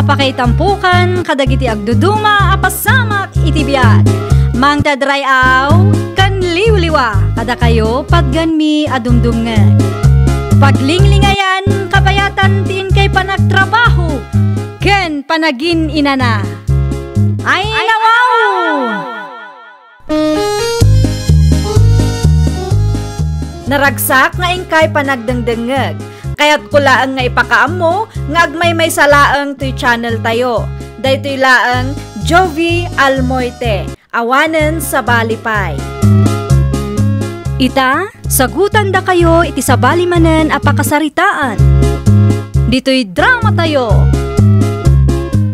apakaitampukan kadagiti agduduma apasamak iti biag. Mang tadrayaw kan liwliwa kada kayo pagganmi adumdumngeg. Paglinglingayan kabayatan tiin kay panagtrabaho ken panagin inana. Ay nawaw! Naragsak nga ingkay panagdengdengeg. Kaya't kulaang nga ipakaam mo, nga agmay salaang to'y channel tayo. Dahito'y laang Jovi Almoite, awanen sa balipay. Ita, sagutan da kayo iti sa balimanen apakasaritaan. Dito'y drama tayo.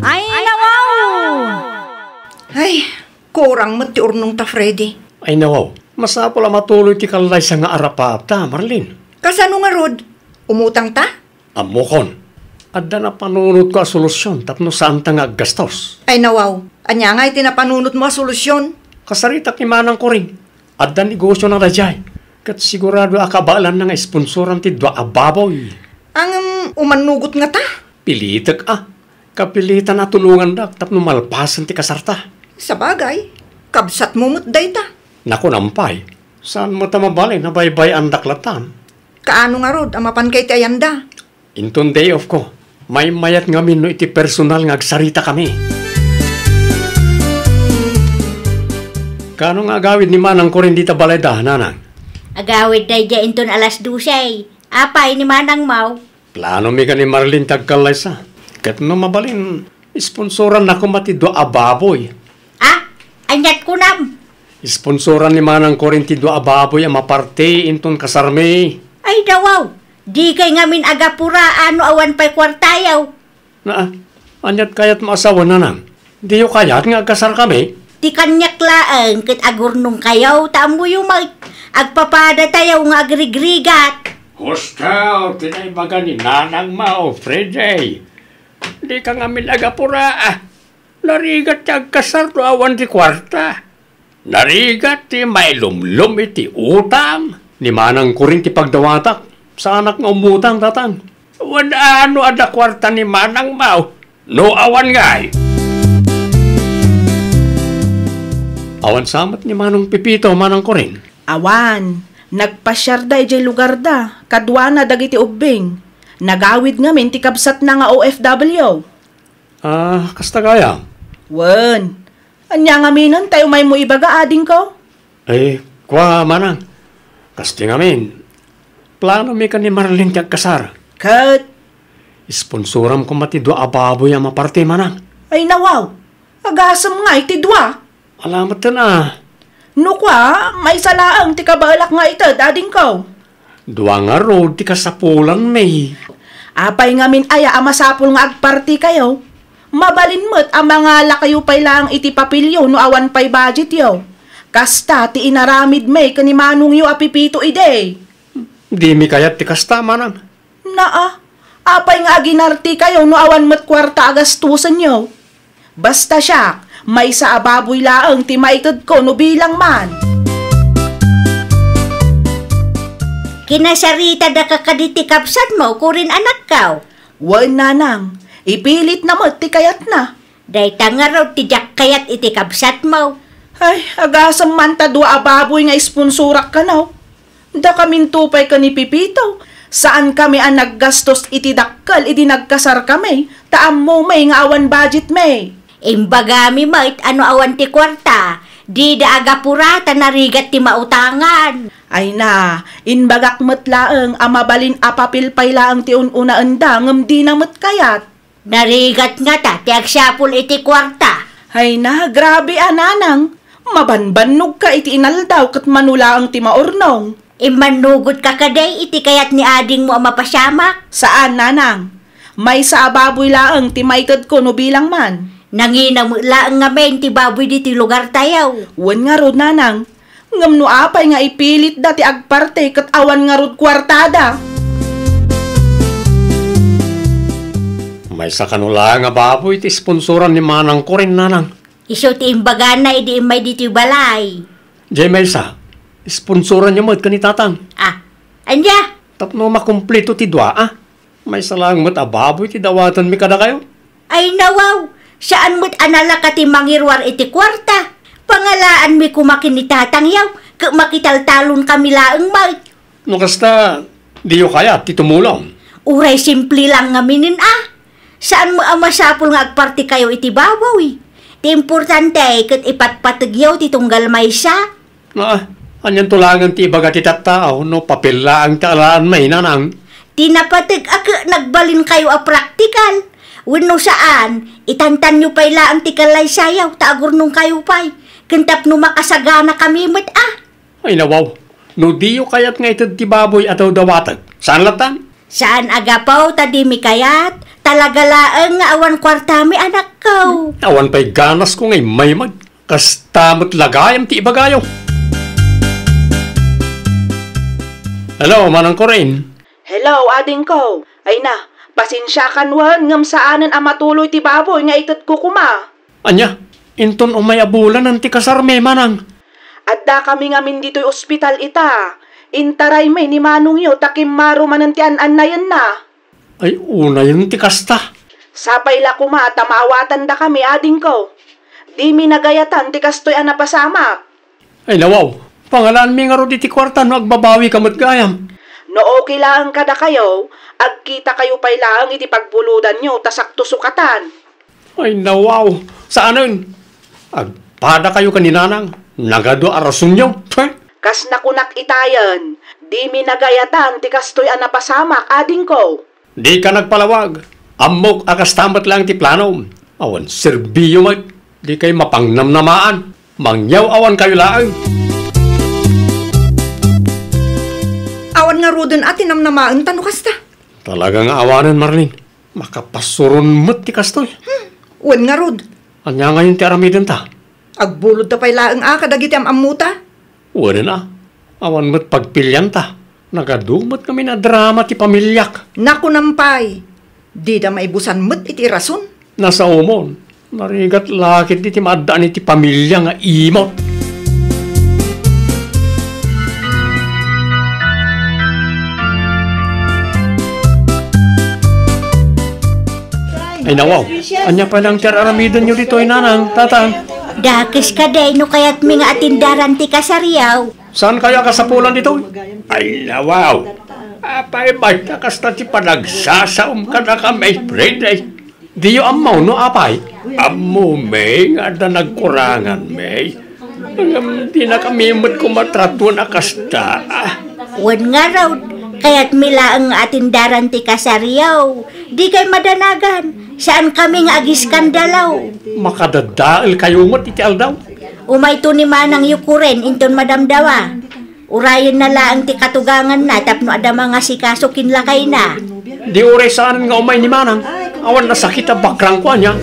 Ay nawaw! Ay, kurang mo ti urnong ta, Freddy. Ay nawaw, masapol matuloy ti kalay sa nga arapap ta, Marlene. Kasano nga, Rod? Umutang ta? Amokon, adda na panunod ko a solusyon tapno saan ta nga gastos. Ay nawaw, anya nga itinapanunot mo a solusyon. Kasarita ki manang ko rin, adda negosyo na rajay. Kat sigurado akabalan na nga sponsoran ti dwa ababoy. Ang umanugot nga ta? Pilitek kapilitan na tulungan dak tapno malpasan ti kasarta. Sa bagay, kabsat mo mutday ta. Naku nampay, saan mo ta mabalay na baybay ang daklatan? Kaano nga, Rod, amapan kay ti ayanda? Inton day off ko, may mayat nga no iti personal nga agsarita kami. Kano nga agawid ni Manang ko rin dita balay da, nanang? Agawid day dya inton alas 12. Apay ni Manang Mau. Plano mi ka ni Marlene tagkalay sa. Kat no mabalin, sponsoran na ko matido ababoy. Ah, anyat ko nam. Sponsoran ni Manang ko rin tido ababoy ang maparte inton kasarme. Ay dawaw, di kay ngamin agapura ano awan pa'y kwartayaw. Na, anyat kayat maasawa na nang. Di yung kayat nga agkasar kami. Di kanyak laang kit agurnong kayaw, tamo yung agpapada tayaw nga agrigrigat. Hostaw, tinaybaga ni Nanang Mao, Freddy. Di ka ngamin agapura Narigat ti agkasar do awan ti kwarta. Narigat ti may lumlum iti utang. Ni Manang ko rin ti pagdawatak sa anak nga umutang tatang. Wala ano ada kwarta ni Manang Mao. No awan ngay. Awan samat ni Manong Pipito, Manang ko rin. Awan, nagpasyar da ijay lugar da, kadwa na dagiti ubing. Nagawid ngamin ti kabsat na nga OFW. Kasta kaya? Wen, anya ngaminan tayo may mo ibaga ading ko? Kwa Manang. Kasti ngamin, plano mi ka ni Marlene kag kasar. Kat? Sponsoram ko matido ababoy ang maparte, Manang. Ay nawaw, agasam nga iti dwa. Alamat na. No kwa, may salaang ti kabalak nga ito, dading ko. Dua nga road, ti kasapulan may. Apay ngamin aya amasapul nga agparti kayo. Mabalin mo't ang mga lakayo pay lang iti papilyo no awan pay budget yo. Kasta ti inaramid may kanimanong yu apipito ide. Di mi kayat ti kasta, Manang. Naa, apay nga aginarti kayo no awan mo't kwarta agastusan yo. Basta siya, may sa ababoy laang ti maitod ko no bilang man. Kinasarita da kakaditi kapsat mo, kurin anak kaw. Wan nanang, ipilit na mo ti kayat na. Day tangaraw ti jak kayat iti kapsat mo. Ay, agasam man ta dua ababoy nga isponsorak ka na. Da kaming tupay ka ni Pipito. Saan kami ang naggastos iti dakkal, iti nagkasar kami. Taam mo may nga awan budget may. Imbagami mait ano awan ti kwarta. Di da agapurata narigat ti mautangan. Ay na, inbagak met laeng amabalin apapilpay laeng ti ununa enda ngem di na met kayat. Narigat nga ta, ti agsapul iti kwarta. Ay na, grabe ananang. Mabanbanog ka iti inaldaw kat manula ang ti maurnong. Imanugot ka kaday iti kayat ni ading mo ang mapasyamak. Saan nanang? May sa ababoy laeng ti maitod ko no bilang man. Nanginam laeng nga men ti baboy di ti lugar tayaw. Wan nga rod nanang. Ngam no apay nga ipilit da ti agparte kat awan nga rod kwartada. May sa kanula nga baboy ti sponsoran ni Manang ko rin, Nanang. Iso ti imbagan na idi imay diti balay. Jay Melsa, sponsoran niya mo at kanitatang. Anya? Tapno makumpleto ti dwa, May salang mat ababoy ti dawatan mi kada kayo. Ay nawaw, saan mo't anala ka ti mangirwar iti kwarta? Pangalaan mi kumakin ni tatangyaw, makitaltalon kami laeng may. No kasta, di yo kaya ti tumulong. Uray simple lang nga minin Saan mo masapul nga agparti kayo iti babaw Ti importante kat ipatpatagyaw ti tunggal may siya. Anyan tulangan ti ibaga ti tattao, no papila ang taalaan may nanang. Tinapatag nagbalin kayo praktikal. Wano saan, itantan nyo pa'y laang ti kalay sayaw, taagor nung kayo pa'y. Kantap no makasagana kami mat Ay nawaw, no diyo kayat nga ito ti baboy ataw dawatag. Saan latan? Saan agapaw tadimi kayat? Talaga laang nga awan kwartami anak ko. Awan pa'y ganas ko ngay may mag. Kastamot lagayam ti ibagayo. Hello, Manang Corain. Hello, ading ko. Ay na, pasensya kanwan ngam saanan matuloy ti baboy nga itat ko kuma. Anya, inton umay abulan ang ti kasarme, Manang. Adda kami ngamin dito'y ospital ita. Intaray may ni Manong yo takim maro manan ti an na yan na. Ay, una yung ti kasta. Sapay la kuma, tamawatan da kami ading ko. Di mi nagayatan ti kastoy napasamak. Ay nawaw, pangalaan mi nga ro di ti kwarta no agbabawi kamot gayam. No okay lang kada kayo, agkita kayo pa'y lang iti pagbuludan nyo, tasakto sukatan. Ay nawaw, saan nun? Agpada kayo kaninanang, nagado arasun nyo. Kas nakunak itayan, di mi nagayatan ti kastoy napasamak ading ko. Di ka nagpalawag, amok akastamat lang ti plano. Awan, serbiyo mag, di kayo mapangnamnamaan, mangyaw awan kayo laang. Awan nga rodon atin namnamaan tano kasta. Talagang awanan, Marlene. Makapasuron mo't ti kastoy. Wan nga rod. Anya ngayon ti aramidin ta? Agbulod ta pa'y laang kadagiti amuta. Wala na. Awan mo't pagpilyan ta. Nagadumot kami na drama ti pamilyak. Naku nampay. Di da maibusan mo't iti rason. Nasa umon. Narigat lakit di ti maadaan iti pamilya nga imot. Ay nawaw, anya pa lang tiraramidon nyo dito ay nanang, tatang. Dakis ka day no kaya't mi nga atindaran ti kasariyaw. Saan kaya kasapulan dito? Ay nawaw, apay basta kasta ti panagsasaum ka na kami, Friday. Di yung amaw no apay? Amo may nga na nagkurangan may. Di na kami mo't kumatrato na kasta. Wan nga raw, kaya't mila ang atindaran ti kasariyaw. Di kay madanagan. Saan kami nga agiskandalaw? Makadadaal kayo mo't iti aldaw. Umay to ni Manang yukuren inton madamdawa. Urayan na laang ti katugangan na tapno adama nga si kaso kinlakay na. Di oray saan nga umay ni Manang. Awan na sakit ang bakrang ko niya.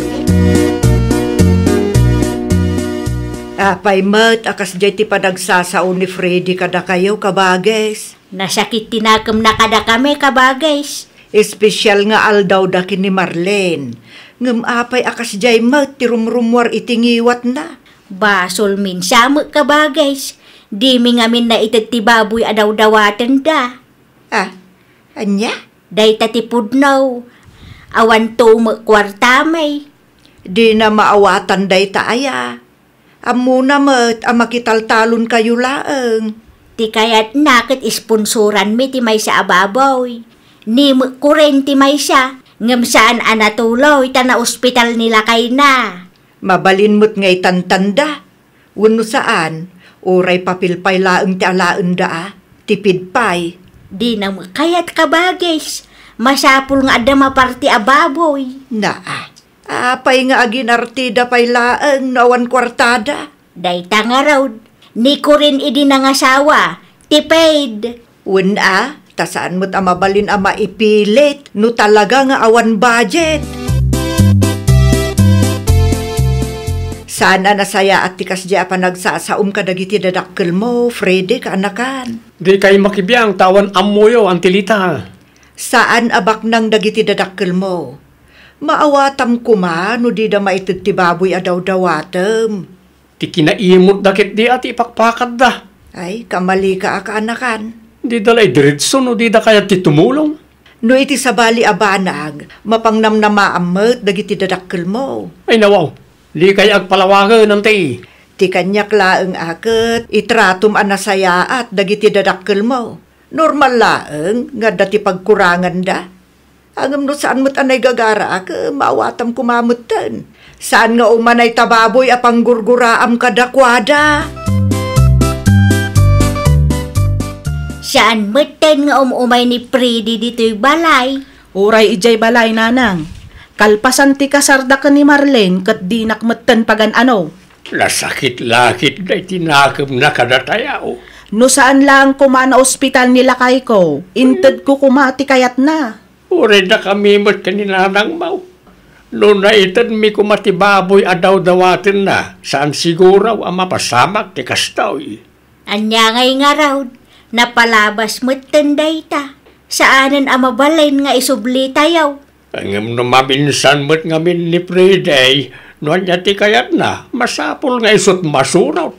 Apay mat, akas jay ti panagsasaon ni Freddy kada kayo kabages. Nasakit tinakam na kada kami kabages. Espesyal nga aldaw dakin ni Marlene. Ngem apay akas jay mat ti rumrumwar itingiwat na. Basol min samot kabages. Di mi ngamin na itit ti baboy adaw-dawaten da. Anya? Day tatipudnaw. Awan tumo kwartamay. Di na maawatan day taaya. Amo na mat, makitaltalon kayo laeng. Ti kayat nakit isponsoran mi ti may sa ababoy. Ni mo kuren ti may siya. Ngam saan anatuloy ta na ospital nila kay na. Mabalin mo't ngay tantanda. Wano saan, oray papilpay laeng ti alaen da tipid pay. Di na mo kayat kabages. Masapul nga ada maparti ababoy. Apay nga aginartida pay laeng nawan kwartada. Day tanga raw. Ni kurin idi nangasawa. Tipid. Tasaan mo't mabalin maipilit no talaga nga awan budget. Sana nasaya at tikas di panagsasaum ka dagiti dadakkel mo, Freddy, kaanakan. Di kayo makibiyang tawan amoyo ang tilita. Saan abak nang dagiti dadakkel mo? Maawatam kuma no di da maitid ti baboy adaw-dawatem. Ti kinaimot dakit di at ipakpakat da. Ay, kamali ka kaanakan. Di dalay diretso no di da kaya ti tumulong. No iti sabali abanag, mapangnamnamaamot dagiti dadakkel mo. Ay nawaw, di kaya agpalawagan ng ti. Ti kanyak laeng aket, itratum anasaya at dagiti dadakkel mo. Normal laeng, nga dati pagkurangan da. Angam no saan mo't anay gagara ak, maawatam kumamutan. Saan nga umanay tababoy apang gurguraam kadakwada. Saan meten nga umay ni Freddy dito'y balay? Uray ijay balay, nanang. Kalpasan ti kasarda ka ni Marlene kat di nakmeten pagan ano. Lasakit-lakit na itinakam na kadatayaw. No saan lang kumana ospital nila kay ko, inted ko kumati kayat na. Uri na kami mo't kaninanang mau. Noon na itan mi kumatibaboy adaw dawatin na, saan siguraw ang mapasamak ti kastaw. Anya ngay nga raw, napalabas mo't tanday ta. Saanan ang mabalain nga isubli tayaw? Ang maminsan mo't ngamin ni Friday, noon niya ti kayat na, masapol nga isot masurat.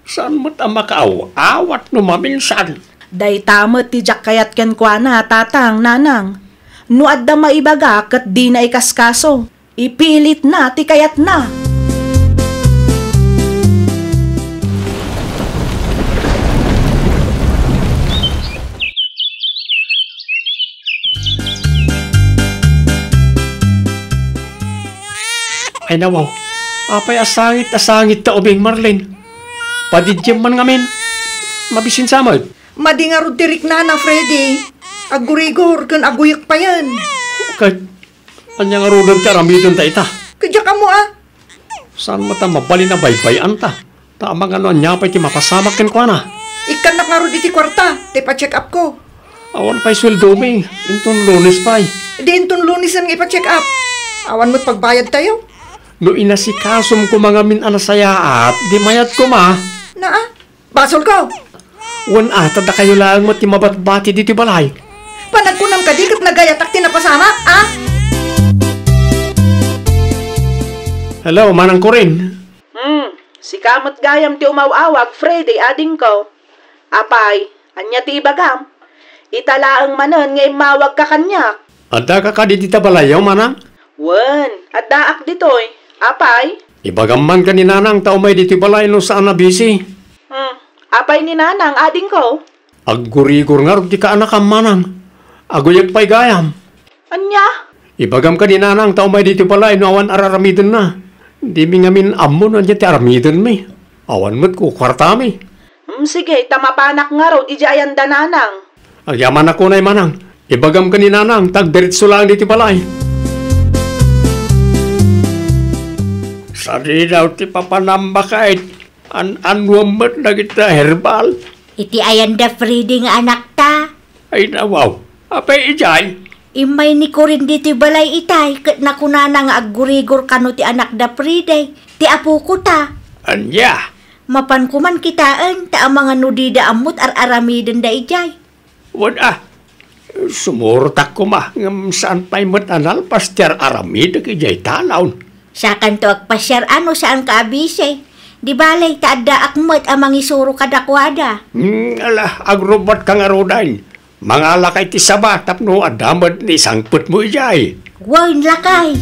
Saan mo't ang makaaw-awat no maminsan? Day tamot ti jak kayat ken kwa na, tatang, nanang. No adda maibaga kat di na ikaskaso. Ipilit na ti kayat na. Ay nawaw, apay asangit ta ubing Marlene. Padidyam man ngamin, mabisin samad. Madingarod tirik na na, Freddy. Agurigor, kan aguyak pa yan. Kahit, anya nga rugan ti aramidon ta ita. Kadya ka mo Saan mata mabali na baybayan ta? Tama nga no, anya pa iti mapasamak ken kwa na. Ikan nakarod iti kwarta, te pa-check up ko. Awan pa'y sweldo mi, intong Lunes pa'y. Di intong Lunes ang ipa-check up. Awan mo't pagbayad tayo. No inasikasom ko mga min anasayaat, di mayat ko ma. Basol ko. Wan ata da kayo lang mo ti mabatbati diti balay. Panagkunam ka di kat nagayatak tinapasama, Hello, manang ko rin. Si kamot gayam ti umawawag, Friday, ading ko. Apay, anya ti ibagam. Italaang manon nga imawag ka kanyak. Ada ka ka diti balayaw, manang? Wen, at daak ditoy. Apay? Ibagam man ka ni nanang tao may diti balay no saan na busy. Apay ni nanang, ading ko. Aggurigor nga di ka anak ang manang. Aguyak pa'y gayam. Anya? Ibagam ka ni nanang tao may diti balay no awan araramidon na. Di mi ngamin ammo na dyan ti aramidon mi. Awan mo't ko kwarta mi. Sige, tamapanak nga raw, di ayan da nanang. Agyaman ako na'y manang. Ibagam ka ni nanang, tagdiritso lang diti balay. Sari daw ti papanamba kahit anwamot na kita herbal. Iti ayan da Freddy nga anak ta. Ay nawaw, apay ijay. Imay ni ko rin dito balay itay, kat nakunana nga aggurigor kano ti anak da Friday, ti apo ko ta. Anya? Mapan ko man kitaan, ta ang mga nudida amot ar-aramiden da ijay. Wad sumurtak ko ma, ngam saan pa'y mo't anal pastyar aramid ijay talaw. Sakan to agpasyar ano saan ka abise. Di balay ta adda akmat ang mangisuro kadakwada. Agrobot kang arudain. Mga lakay ti saba, tapno adamad ni sangput mo ijay. Wain lakay.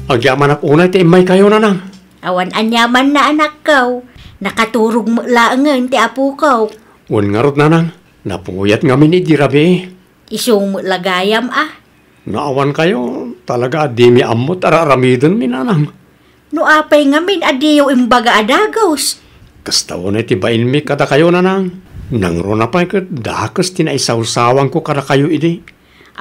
Agyaman ak unay ti imay kayo nanang. Awan anyaman na anak ko. Nakaturog mo laangan ti apo ko. Un ngarot nanang, napunguyat ngamin ni dirabi. Isong mo lagayam Naawan kayo, talaga di mi amot araramidon mi nanang. No apay ngamin adiyo imbaga adagos. Kastaw na tibain mi kada kayo nanang. Nangro na pa kat dakas tinaisaw-sawang ko kada kayo idi.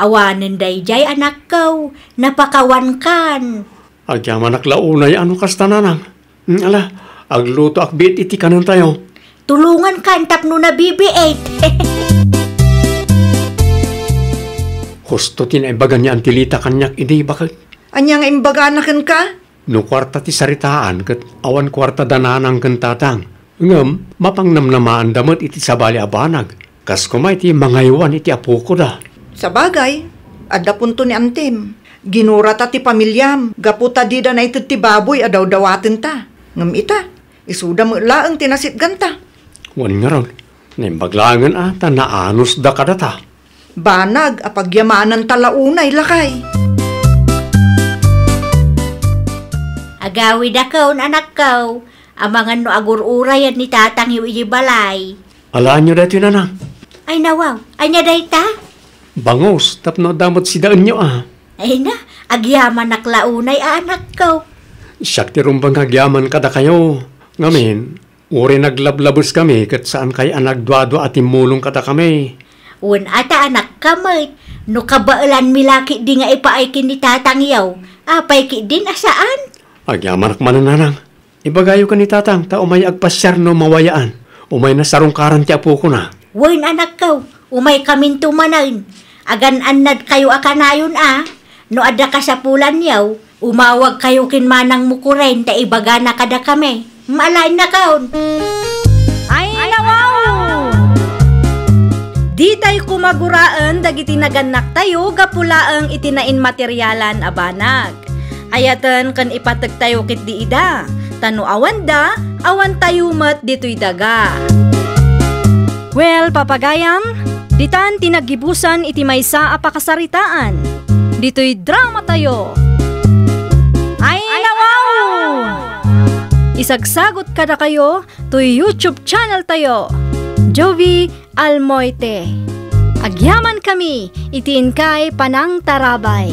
Awanan dayjay anak ko, napakawan kan. Agyaman aklaunay ano kasta nanang. Agluto akbit iti kanon tayo. Tulungan kan tapno na BB8. Husto tinaibagan niya ang tilita kanyak idi bakit? Anya nga imbaganakan ka? No kwarta ti saritaan kat awan kwarta dananang kantatang. Ngam, mapangnamnamaan damot iti sabali abanag. Kas kumay ti mangaywan iti apo ko da. Sa bagay, adda punto ni Antim. Ginurata ti pamilyam, gaputa di da na ito ti baboy adaw-dawatin ta. Ngam ita, isuda mo laang tinasit ganta. Wan nga ron, Naimbaglangan ata na anos da kadata. Banag, apagyamanan talaunay lakay. Agawid akaw, anak kaw. Amangan no agur-urayan ni tatang yu balay. Alaan nyo dito nanang. Ay nawaw, anya day ta? Bangos, tapno damot si daan nyo Ay na, agyaman naklaunay anak kaw. Siyak ti rumbang kagyaman kada kayo. Ngamin, uri naglablabos kami kat saan kay anagdwado at imulong kada kami. Un ata anak kamay, no kabailan milaki di nga ipaaikin ni tatang yaw. Apay ki din asaan? Agyaman ak manananang. Ibagayo ka ni tatang, ta umay agpasyar no mawayaan. Umay na sarungkaran ti apo ko na. Wen anak kaw, umay kamin tumanan. Agan anad kayo akanayon No ada kasapulan yaw, umawag kayo kinmanang mukuren ta ibaga na kada kami. Malain na kaon. Ay, nawaw! Di tayo kumaguraan dagiti naganak tayo gapulaang itinain materyalan abanag. Ayatan kan ipatag tayo kit di ida. Tano awan da, awan tayo mat dito'y daga. Well, papagayam, ditan tinagibusan iti maysa apakasaritaan. Dito'y drama tayo. Ay, nawaw! Isagsagot kada kayo to YouTube channel tayo. Jovi Almoite. Agyaman kami, itiin kay Panang Tarabay.